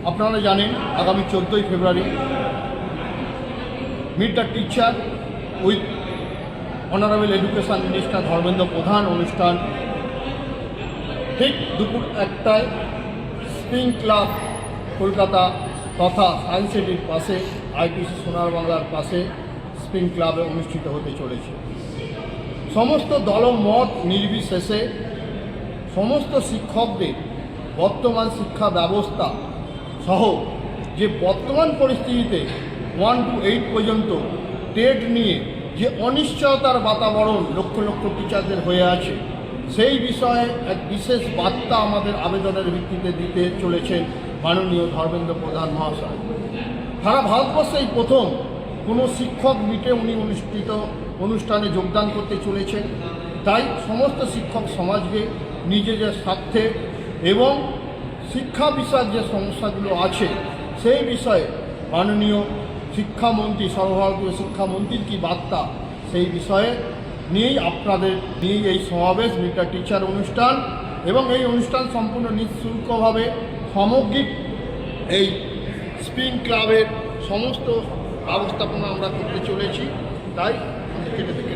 আপনারা জানেন আগামী 14ই February meet the teacher with honourable education minister Dharmendra Pradhan অনুষ্ঠান ঠিক দুপুর 1টায় স্প্রিং ক্লাব কলকাতা তথা সায়েন্স সিটির পাশে আইটিসি সোনার বাংলার পাশে স্প্রিং ক্লাবে অনুষ্ঠিত হতে চলেছে। সমস্ত দলমত নির্বিশেষে সমস্ত শিক্ষকদের বর্তমান শিক্ষা ব্যবস্থা সহ যে বর্তমান পরিস্থিতিতে 1 to 8 পর্যন্ত টেট নিয়ে যে অনিশ্চয়তার বাতাবরণ লক্ষ লক্ষ টিচারদের হয়ে আছে, সেই বিষয়ে এক বিশেষ বার্তা আমাদের আবেদনের ভিত্তিতে দিতে চলেছেন মাননীয় ধর্মেন্দ্র প্রধান মহাশয়। সারা ভারতবর্ষে এই প্রথম কোনো শিক্ষক মিটে উনি অনুষ্ঠানে যোগদান করতে চলেছেন। তাই সমস্ত শিক্ষক সমাজকে নিজেদের স্বার্থে এবং শিক্ষা বিষয়ক যে সমস্যাগুলো আছে সেই বিষয়ে মাননীয় শিক্ষামন্ত্রী, সর্বভারতীয় শিক্ষামন্ত্রীর কী বার্তা, সেই বিষয়ে নিয়েই আপনাদের নিয়েই এই সমাবেশ মিট দ্য টিচার অনুষ্ঠান। এবং এই অনুষ্ঠান সম্পূর্ণ নিঃশুল্কভাবে সামগ্রিক এই স্প্রিং ক্লাবের সমস্ত ব্যবস্থাপনা আমরা করতে চলেছি। তাই কেটে থেকে